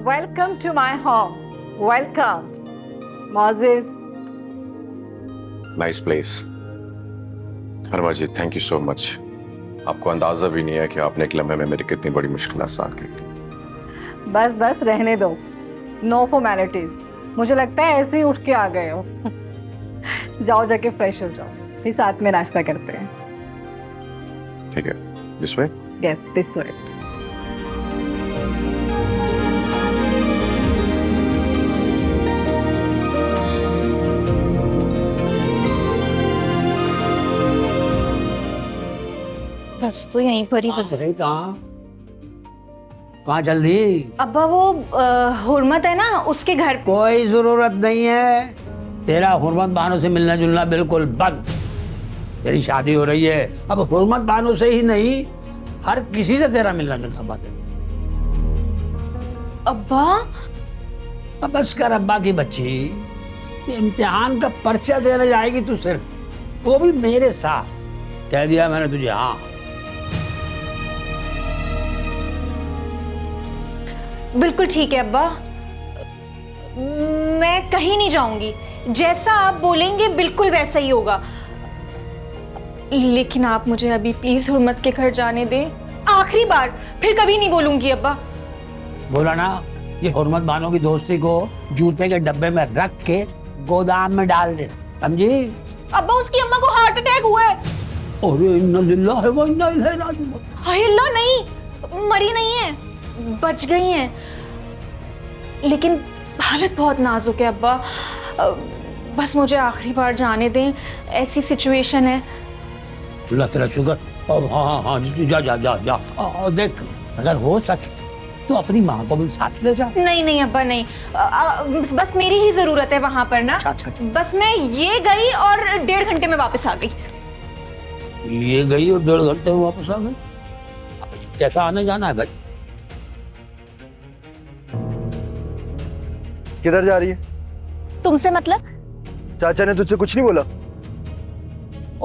Welcome to my home. Welcome, Moses. Nice place. हरमा जी, thank you so much. आपको अंदाजा भी नहीं है कि आपने एक लम्हे में मेरी कितनी बड़ी मुश्किल आसान की थी. बस बस रहने दो. No formalities. मुझे लगता है ऐसे ही उठ के आ गए हो. जाओ जाके फ्रेश हो जाओ, फिर साथ में नाश्ता करते हैं. ठीक है. This way. Yes, this way. बस तो यहीं पर ही बस. कहाँ चल दी? अब्बा वो हुर्मत है ना, उसके घर. कोई जरूरत नहीं है. तेरा हुर्मत बानो से मिलना जुलना बिल्कुल बंद. तेरी शादी हो रही है, अब हुर्मत बानो से ही नहीं, हर किसी से तेरा मिलना जुलना बंद है. अब्बा अब बस कर अब्बा की बच्ची. ये इम्तिहान का पर्चा देने जाएगी तू, सिर्फ वो भी मेरे साथ. कह दिया मैंने तुझे. हाँ, बिल्कुल ठीक है अब्बा, मैं कहीं नहीं जाऊंगी. जैसा आप बोलेंगे बिल्कुल वैसा ही होगा. लेकिन आप मुझे अभी प्लीज हुर्मत के घर जाने दें. आखिरी बार, फिर कभी नहीं बोलूंगी अब्बा. बोला ना, ये हुर्मत बानो की दोस्ती को जूते के डब्बे में रख के गोदाम में डाल दे, समझी? अब्बा उसकी अम्मा को हार्ट अटैक हुआ है. अरे इन्ना लिल्लाहि व इन्ना इलैहि राजिऊन. हाय अल्लाह, नहीं, मरी नहीं है, बच गई हैं. लेकिन हालत बहुत नाजुक है अब्बा. बस मुझे आखिरी बार जाने दें. ऐसी सिचुएशन है. अल्लाह तेरा शुक्र. अब हाँ हाँ, जा जा जा जा. देख, अगर हो सके तो अपनी माँ को भी साथ ले जा. नहीं नहीं अब्बा, नहीं. बस मेरी ही जरूरत है वहां पर ना. अच्छा. बस मैं ये गई और 1.5 घंटे में वापस आ गई. ये गई और 1.5 घंटे में वापस आ गई. कैसा आने जाना है भाई? किधर जा रही है? तुमसे मतलब? चाचा ने तुझसे कुछ नहीं बोला?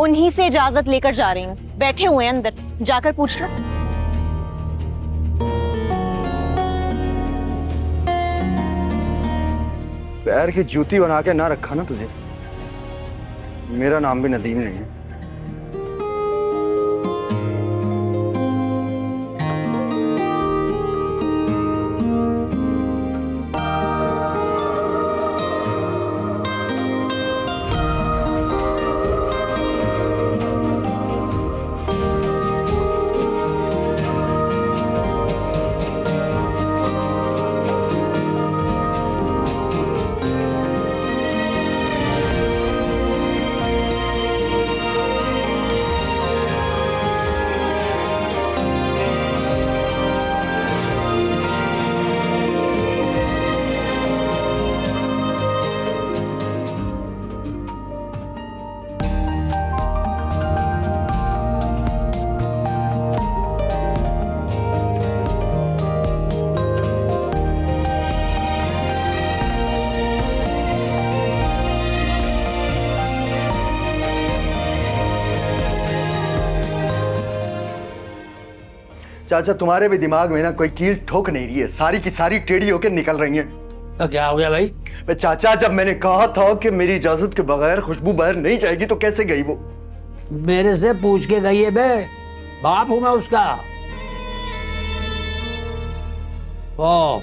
उन्हीं से इजाजत लेकर जा रही हूँ. बैठे हुए हैं अंदर, जाकर पूछ लो. पैर की जूती बना के ना रखा ना तुझे. मेरा नाम भी नदीम नहीं है. चाचा, तुम्हारे भी दिमाग में ना कोई कील ठोक नहीं रही है. सारी की सारी टेढ़ी होकर निकल रही है. तो क्या हो गया भाई? चाचा, जब मैंने कहा था कि मेरी इजाजत के बगैर खुशबू बाहर नहीं जाएगी तो कैसे गई वो? मेरे से पूछ के गई है बे. बाप हूं मैं उसका. ओ,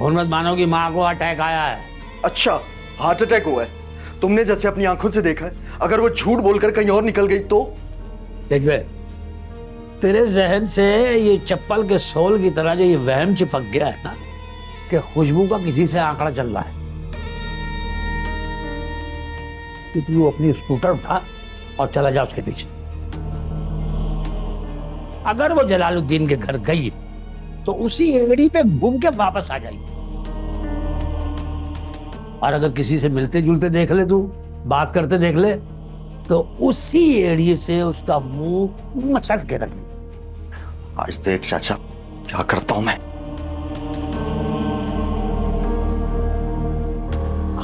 हुर्मत बानो की माँ को अटैक आया है. अच्छा, हार्ट अटैक हुआ है. तुमने जैसे अपनी आंखों से देखा है. अगर वो झूठ बोलकर कहीं और निकल गई तो? देख बे, तेरे जहन से ये चप्पल के सोल की तरह जो ये वहम चिपक गया है ना कि खुशबू का किसी से आंकड़ा चल रहा है. कि तू अपनी स्कूटर उठा और चला जा उसके पीछे. अगर वो जलालुद्दीन के घर गई तो उसी एड़ी पे घूम के वापस आ जाएगी. और अगर किसी से मिलते जुलते देख ले, तू बात करते देख ले, तो उसी एड़ी से उसका मुंह मसल के रख ले. आज देख चाचा क्या करता हूं मैं.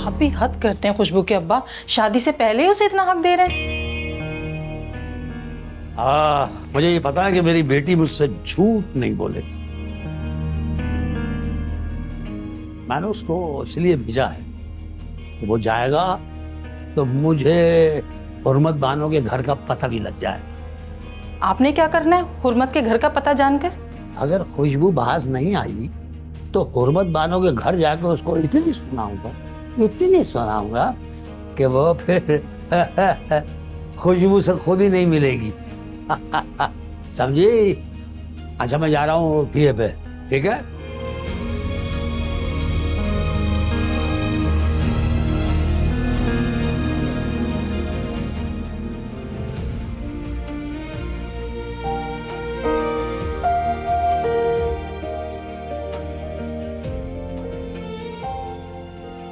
आप भी हद करते हैं खुशबू के अब्बा. शादी से पहले ही उसे इतना हक दे रहे हैं. मुझे ये पता है कि मेरी बेटी मुझसे झूठ नहीं बोलेगी. मैंने उसको इसलिए भेजा है कि वो जाएगा तो मुझे हुर्मत बानो के घर का पता भी लग जाएगा। आपने क्या करना है हुर्मत के घर का पता जानकर? अगर खुशबू बाज नहीं आई तो हुर्मत बानो के घर जाकर उसको इतनी सुनाऊंगा कि वो फिर खुशबू से खुद ही नहीं मिलेगी। समझी? अच्छा मैं जा रहा हूँ पीए पे, ठीक है?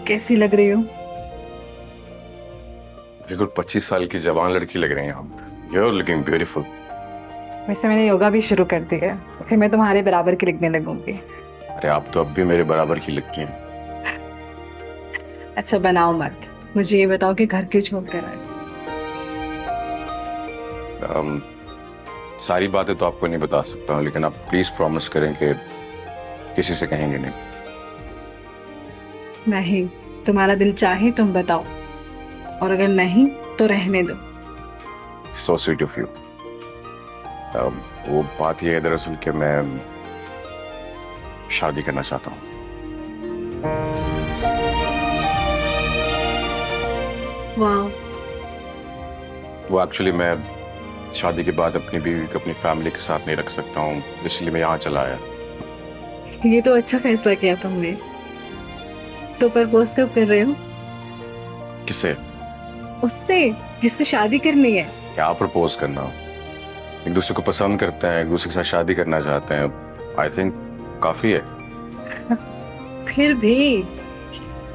कैसी लग रही हो? बिल्कुल 25 साल की जवान लड़की लग रही हैं आप। You are looking beautiful. वैसे मैंने योगा भी शुरू कर दी है, फिर मैं तुम्हारे बराबर की लिखने लगूंगी। अरे आप तो अब भी मेरे बराबर की लगती हैं। अच्छा बनाओ मत, मुझे ये बताओ कि घर क्यों छोड़ कर आए? सारी बातें तो आपको नहीं बता सकता हूँ, लेकिन आप प्लीज प्रॉमिस करें कि किसी से कहेंगे नहीं। नहीं, तुम्हारा दिल चाहे तुम बताओ, और अगर नहीं तो रहने दो। So sweet of you. वो बात ये है दरअसल कि मैं शादी करना चाहता हूँ। वाह। वो एक्चुअली मैं शादी के बाद अपनी बीवी को अपनी फैमिली के साथ नहीं रख सकता हूँ, इसलिए मैं यहाँ चला आया। ये तो अच्छा फैसला किया तुमने। तो प्रपोज कब कर रहे हो? किसे? उससे जिससे शादी करनी है। क्या प्रपोज करना? एक दूसरे को पसंद करते हैं, एक दूसरे के साथ शादी करना चाहते हैं, आई थिंक काफी है। फिर भी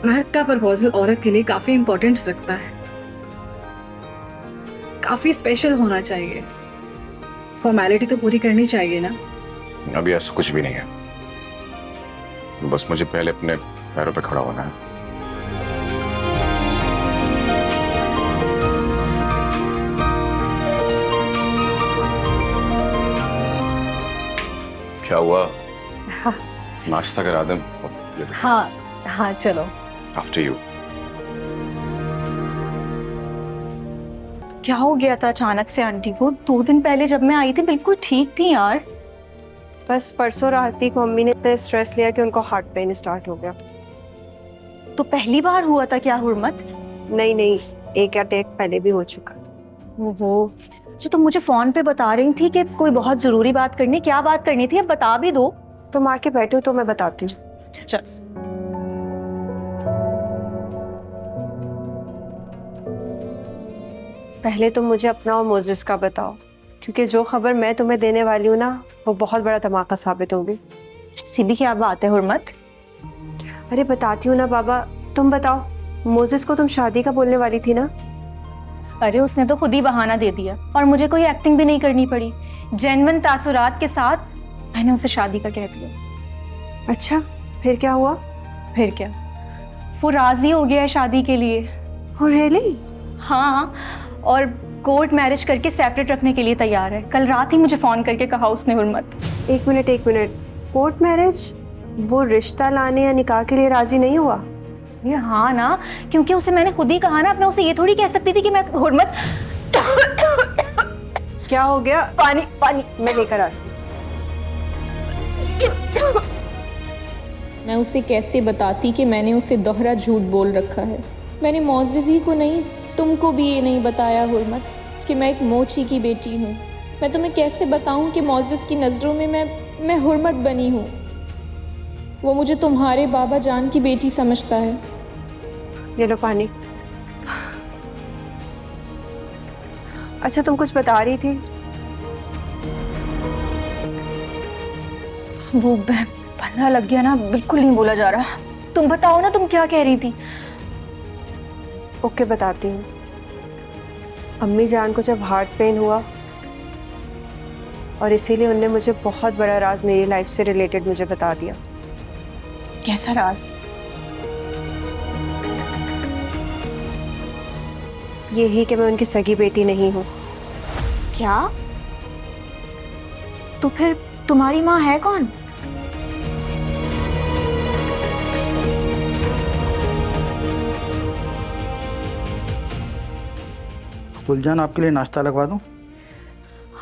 मर्द का प्रपोजल औरत के लिए काफी इम्पोर्टेंस रखता है, काफी स्पेशल होना चाहिए। फॉर्मेलिटी तो पूरी करनी चाहिए ना। अभी ऐसा कुछ भी नहीं है, बस मुझे पहले अपने पैरों पे खड़ा होना है। क्या हुआ? हाँ। नाश्ता करा दें? हाँ हाँ चलो। After you. क्या हो गया था अचानक से आंटी को? 2 दिन पहले जब मैं आई थी बिल्कुल ठीक थी यार। बस परसों रात को मम्मी ने इतना स्ट्रेस लिया कि उनको हार्ट पेन स्टार्ट हो गया। तो पहली बार हुआ था क्या हुर्मत? नहीं, एक अटैक पहले भी हो चुका। ओहो, अच्छा तुम मुझे फोन पे बता रही थी कि कोई बहुत जरूरी बात करनी। क्या बात करनी थी, अब बता भी दो। तुम आके बैठो तो मैं बताती हूँ। अच्छा चल। पहले तुम मुझे अपना और मोजिस का बताओ, क्योंकि जो खबर मैं तुम्हें देने वाली हूँ ना, वो बहुत बड़ा धमाका साबित होगी। ऐसी भी क्या बात है हुर्मत? अरे बताती हूँ ना बाबा, तुम बताओ। मोजिस को तुम शादी का बोलने वाली थी ना? अरे उसने तो खुद ही बहाना दे दिया और मुझे कोई एक्टिंग भी नहीं करनी पड़ी। जेन्युइन तासुरात के साथ मैंने उसे शादी का कह दिया। अच्छा, फिर क्या हुआ? फिर क्या, वो राजी हो गया है शादी के लिए। हो रियली? हाँ, और कोर्ट मैरिज करके सेपरेट रखने के लिए तैयार है। कल रात ही मुझे फोन करके कहा उसने हुर्मत। एक मिनट, कोर्ट मैरिज? वो रिश्ता लाने या निकाह के लिए राजी नहीं हुआ? ये हाँ ना, क्योंकि उसे मैंने खुद ही कहा ना। अब मैं उसे ये थोड़ी कह सकती थी कि मैं हुर्मत। क्या हो गया? पानी पानी मैं लेकर आती हूँ। मैं उसे कैसे बताती कि मैंने उसे दोहरा झूठ बोल रखा है। मैंने मोअज़्ज़िज़ ही को नहीं, तुमको भी ये नहीं बताया हुर्मत कि मैं एक मोची की बेटी हूँ। मैं तुम्हें कैसे बताऊँ कि मोअज़्ज़िज़ की नज़रों में मैं हुर्मत बनी हूँ। वो मुझे तुम्हारे बाबा जान की बेटी समझता है। ये लो पानी। अच्छा तुम कुछ बता रही थी? वो पन्ना लग गया ना, बिल्कुल नहीं बोला जा रहा। तुम बताओ ना, तुम क्या कह रही थी? ओके बताती हूँ। अम्मी जान को जब हार्ट पेन हुआ और इसीलिए उनने मुझे बहुत बड़ा राज मेरी लाइफ से रिलेटेड मुझे बता दिया। कैसा राज? यही कि मैं उनकी सगी बेटी नहीं हूँ। क्या? तो फिर तुम्हारी माँ है कौन? गुलजान, आपके लिए नाश्ता लगवा दूं?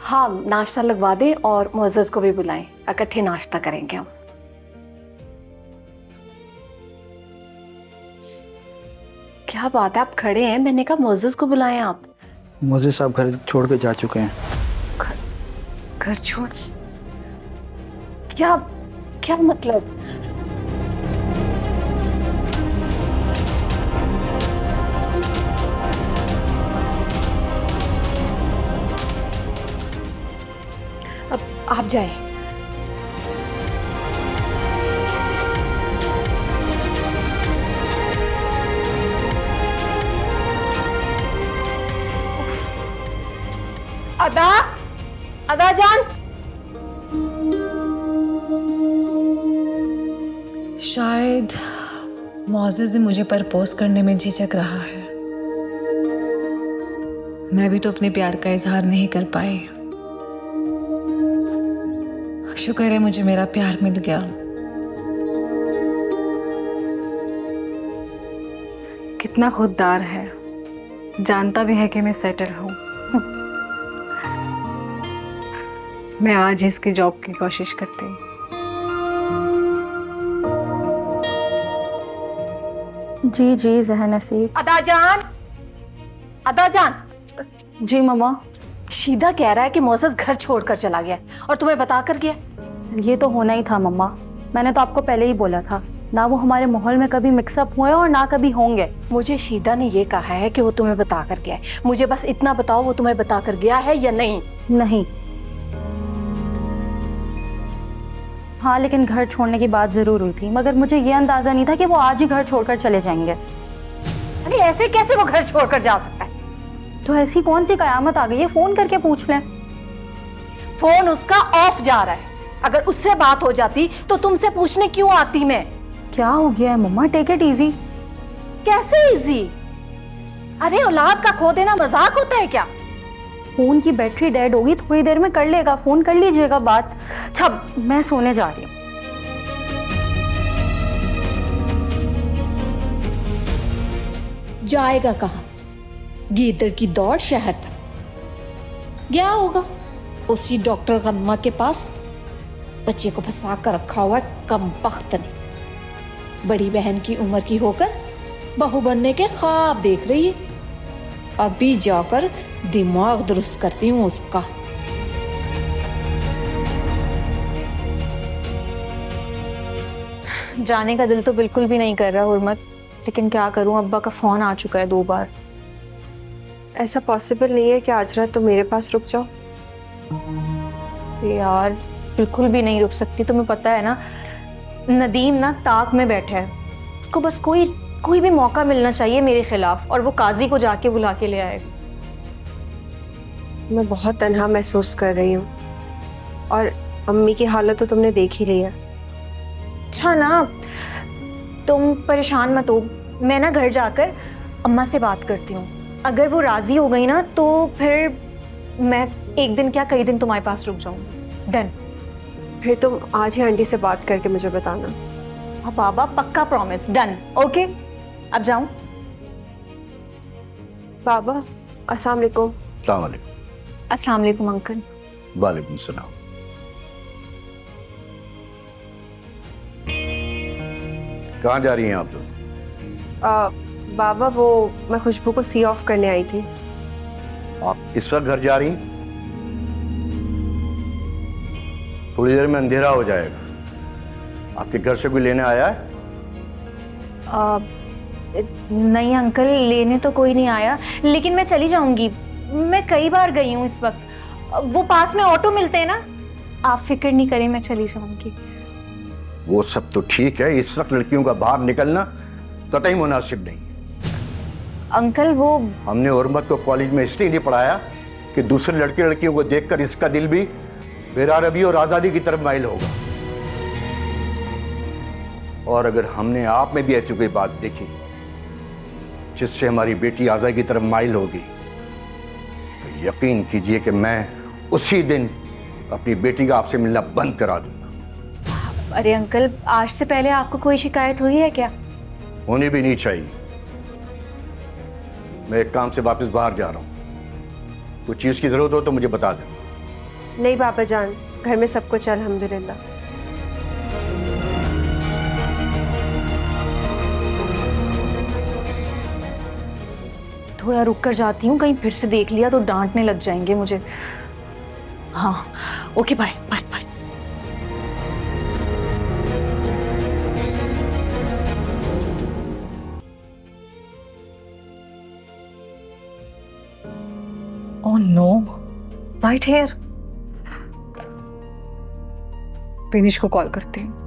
हाँ, नाश्ता लगवा दें और मोज़ेज़ को भी बुलाएं, इकट्ठे नाश्ता करेंगे हम। क्या बात है, आप खड़े हैं? मैंने कहा मोज़ेज़ को बुलाएं आप। मुझे सब घर छोड़ के जा चुके हैं। घर छोड़? क्या क्या मतलब? अब आप जाएं। अदा, अदा जान। शायद मोज़ेज़ मुझे प्रपोज करने में झिझक रहा है। मैं भी तो अपने प्यार का इजहार नहीं कर पाई। शुक्र है मुझे मेरा प्यार मिल गया। कितना खुददार है, जानता भी है कि मैं सेटल हूँ। मैं आज इसकी जॉब की कोशिश करती हूँ। जी जी ज़हन नसीब। अदा जान, अदा जान। जी मम्मा। शीदा कह रहा है कि मोज़ेज़ घर छोड़कर चला गया और तुम्हें बता कर गया। ये तो होना ही था मम्मा, मैंने तो आपको पहले ही बोला था। ना वो हमारे माहौल में कभी मिक्सअप हुए और ना कभी होंगे। मुझे शीदा ने ये कहा है कि वो तुम्हें बता कर गया है। मुझे बस इतना बताओ, वो तुम्हें बता कर गया है या नहीं? नहीं। हाँ, लेकिन घर छोड़ने की बात जरूर हुई थी, मगर मुझे ये अंदाजा नहीं था कि वो आज ही घर छोड़कर चले जाएंगे। अरे ऐसे कैसे वो घर छोड़कर जा सकता है? तो ऐसी कौन सी कयामत आ गई है? फोन करके पूछ लें। फोन उसका ऑफ जा रहा है। अगर उससे बात हो जाती तो तुमसे पूछने क्यों आती मैं? क्या हो गया है मम्मा? Take it easy. कैसे इजी? अरे औलाद का खो देना मजाक होता है क्या? फोन की बैटरी डेड होगी, थोड़ी देर में कर लेगा फोन, कर लीजिएगा बात। अच्छा, मैं सोने जा रही हूँ। जाएगा कहाँ? गीदड़ की दौड़ शहर तक गया होगा, उसी डॉक्टर गन्मा के पास। बच्चे को फंसा कर रखा हुआ है कमबख्त ने। बड़ी बहन की उम्र की होकर बहू बनने के ख्वाब देख रही है। अभी जाकर दिमाग दुरुस्त करती हूँ उसका। जाने का दिल तो बिल्कुल भी नहीं कर रहा हुर्मत, लेकिन क्या करूं, अब्बा का फोन आ चुका है 2 बार। ऐसा पॉसिबल नहीं है कि आज रात तुम मेरे पास रुक जाओ। यार बिल्कुल भी नहीं रुक सकती, तुम्हें पता है ना, नदीम ना ताक में बैठा है। उसको बस कोई भी मौका मिलना चाहिए मेरे खिलाफ, और वो काजी को जाके बुला के ले आएगा। मैं बहुत तन्हा महसूस कर रही हूँ, और अम्मी की हालत तो तुमने देख ही ली है। अच्छा ना, तुम परेशान मत हो, मैं ना घर जाकर अम्मा से बात करती हूँ। अगर वो राजी हो गई ना तो फिर मैं एक दिन क्या कई दिन तुम्हारे पास रुक जाऊंगी। डन? फिर तुम आज ही आंटी से बात करके मुझे बताना। हाँ बाबा, पक्का प्रॉमिस। डन? ओके, अब जाऊं? बाबा अस्सलाम वालेकुम। अस्सलाम वालेकुम। अस्सलाम वालेकुम अंकल। वालेकुम सलाम। कहाँ जा रही हैं आप लोग? बाबा वो मैं खुशबू को सी ऑफ करने आई थी। आप इस वक्त घर जा रही हैं? थोड़ी देर में अंधेरा हो जाएगा। आपके घर से कोई लेने आया है? नहीं अंकल, लेने तो कोई नहीं आया, लेकिन मैं चली जाऊंगी। मैं कई बार गई हूँ इस वक्त। वो पास में ऑटो मिलते हैं ना, आप फिक्र नहीं करें, मैं चली जाऊंगी। वो सब तो ठीक है, इस वक्त लड़कियों का बाहर निकलना कतई मुनासिब नहीं। अंकल वो हमने हुर्मत को कॉलेज में इसलिए नहीं पढ़ाया कि दूसरे लड़कियों को देखकर इसका दिल भी बेरारबी और आज़ादी की तरफ माइल होगा। और अगर हमने आप में भी ऐसी कोई बात देखी जिससे हमारी बेटी आज़ादी की तरफ माइल होगी, तो यकीन कीजिए कि मैं उसी दिन अपनी बेटी का आपसे मिलना बंद करा दूंगा। अरे अंकल, आज से पहले आपको कोई शिकायत हुई है क्या? होनी भी नहीं चाहिए। मैं एक काम से वापस बाहर जा रहा हूं। कुछ चीज़ की ज़रूरत हो तो मुझे बता दें। नहीं बाबा जान, घर में सब कुछ अल्हम्दुलिल्लाह। थोड़ा रुक कर जाती हूँ, कहीं फिर से देख लिया तो डांटने लग जाएंगे मुझे। हाँ okay, bye bye bye. Oh no, white hair. Vinish को कॉल करती हूँ।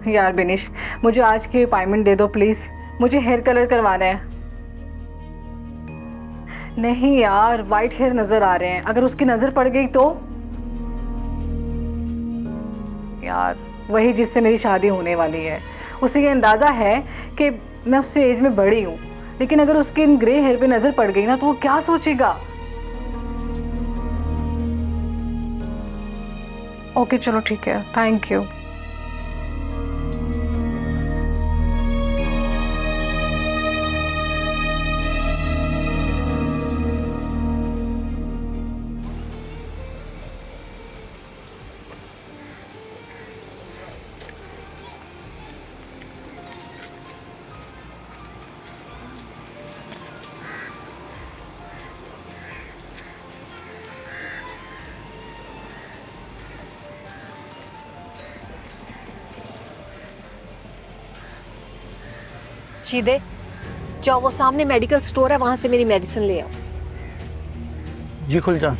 यार विनीश, मुझे आज की अपॉइंटमेंट दे दो प्लीज, मुझे हेयर कलर करवाना है। नहीं यार, वाइट हेयर नजर आ रहे हैं, अगर उसकी नजर पड़ गई तो। यार वही जिससे मेरी शादी होने वाली है, उसे ये अंदाज़ा है कि मैं उससे एज में बड़ी हूँ, लेकिन अगर उसके इन ग्रे हेयर पे नज़र पड़ गई ना तो वो क्या सोचेगा। ओके चलो ठीक है, थैंक यू। शीदे, जाओ वो सामने मेडिकल स्टोर है, वहां से मेरी मेडिसिन ले आओ। जी खुल जा।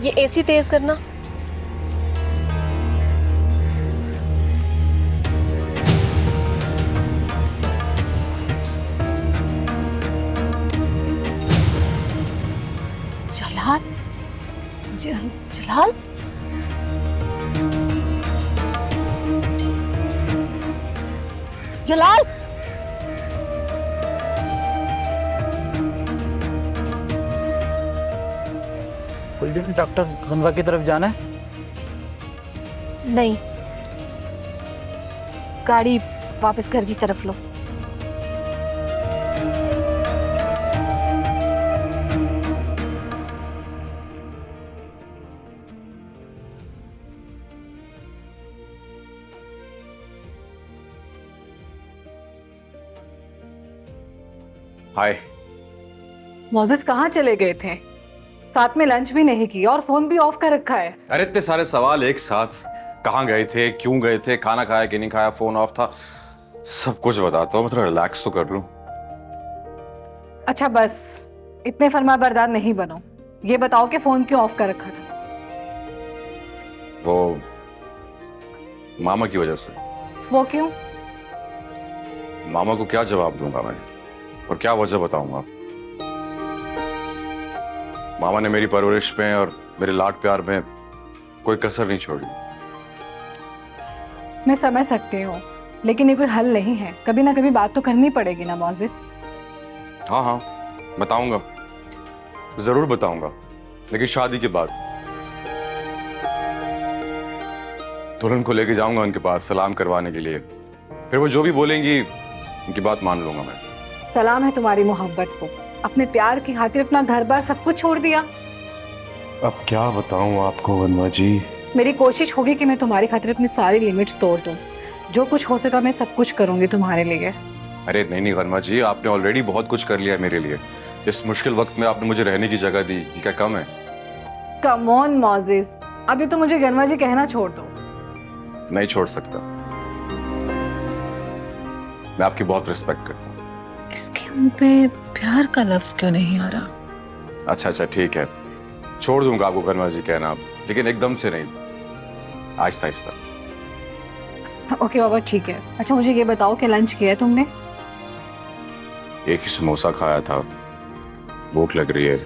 ये एसी तेज करना। जलाल, जलाल, जलाल, खुल जा। डॉक्टर गंगा की तरफ जाना है? नहीं, गाड़ी वापस घर की तरफ लो। हाय। मोजेस कहाँ चले गए थे? साथ में लंच भी नहीं किया और फोन भी ऑफ कर रखा है। अरे इतने सारे सवाल एक साथ, कहाँ गए थे, क्यों गए थे, खाना खाया कि नहीं खाया, फोन ऑफ था, सब कुछ बताता हूँ, मतलब रिलैक्स तो कर लूं। अच्छा बस, इतने फरमाबरदार नहीं बनो, ये बताओ कि फोन क्यों ऑफ कर रखा था? वो मामा की वजह से। वो क्यों? मामा को क्या जवाब दूंगा मैं, और क्या वजह बताऊंगा? मामा ने मेरी परवरिश में और मेरे लाड प्यार में कोई कसर नहीं छोड़ी। मैं समझ सकती हूँ, लेकिन ये कोई हल नहीं है, कभी ना कभी बात तो करनी पड़ेगी ना मोजेस। हाँ हाँ बताऊंगा, जरूर बताऊंगा, लेकिन शादी के बाद। दुल्हन को लेके जाऊंगा उनके पास सलाम करवाने के लिए, फिर वो जो भी बोलेंगी उनकी बात मान लूंगा मैं। सलाम है तुम्हारी मोहब्बत को, अपने प्यार की खातिर अपना घर बार सब कुछ छोड़ दिया। अब क्या बताऊं आपको वनवा जी। मेरी कोशिश होगी कि मैं तुम्हारी खातिर अपनी सारी लिमिट्स तोड़ दूं, जो कुछ हो सका मैं सब कुछ करूंगी तुम्हारे लिए। अरे नहीं नहीं वर्मा जी, आपने ऑलरेडी बहुत कुछ कर लिया है मेरे लिए। इस मुश्किल वक्त में आपने मुझे रहने की जगह दी, ये क्या कम है? कम ऑन मोजेस, अभी तो मुझे गनवा जी कहना छोड़ दो। नहीं छोड़ सकता, मैं आपकी बहुत रिस्पेक्ट करता हूँ। इसके मुंह पे प्यार का लफ्ज क्यों नहीं आ रहा? अच्छा अच्छा ठीक है, छोड़ दूंगा आपको गनवा जी कहना, लेकिन एकदम से नहीं, आहिस्ता आहिस्ता। ओके बाबा ठीक है। अच्छा मुझे ये बताओ कि लंच किया है तुमने? एक ही समोसा खाया था, भूख लग रही है।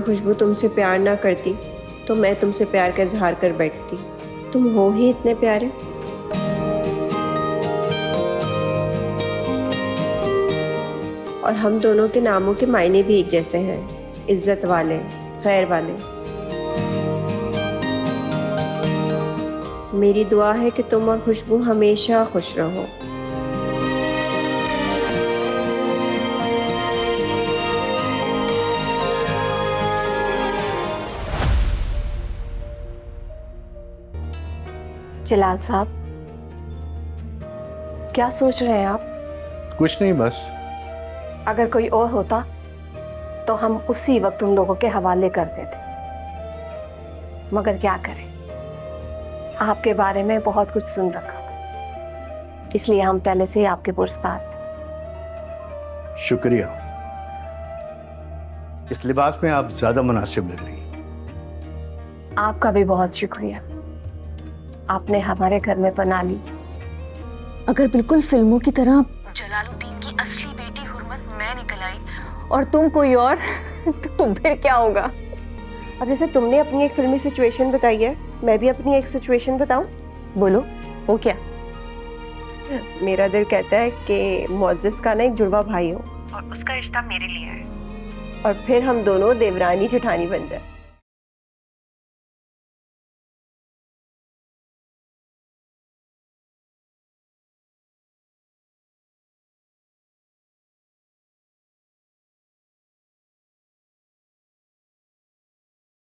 खुशबू तुमसे प्यार ना करती तो मैं तुमसे प्यार का इजहार कर बैठती। तुम हो ही इतने प्यारे। और हम दोनों के नामों के मायने भी एक जैसे हैं, इज्जत वाले, खैर वाले। मेरी दुआ है कि तुम और खुशबू हमेशा खुश रहो। जलाल साहब, क्या सोच रहे हैं आप? कुछ नहीं, बस अगर कोई और होता तो हम उसी वक्त उन लोगों के हवाले कर देते, मगर क्या करें, आपके बारे में बहुत कुछ सुन रखा, इसलिए हम पहले से ही आपके पुरस्कार थे। शुक्रिया। इस लिबास में आप ज्यादा मुनासिब लग रही। आपका भी बहुत शुक्रिया, आपने हमारे घर में पनाह ली। अगर बिल्कुल फिल्मों की तरह जलालुद्दीन की असली बेटी हुर्मत मैं निकल आई और तुम कोई और, तो फिर क्या होगा? अब जैसे तुमने अपनी एक फिल्मी सिचुएशन बताई है, मैं भी अपनी एक सिचुएशन बताऊं? बोलो, वो क्या? मेरा दिल कहता है कि मोअज़्ज़िज़ का ना एक जुड़वा भाई हो और उसका रिश्ता मेरे लिए है, और फिर हम दोनों देवरानी जेठानी बन जाए।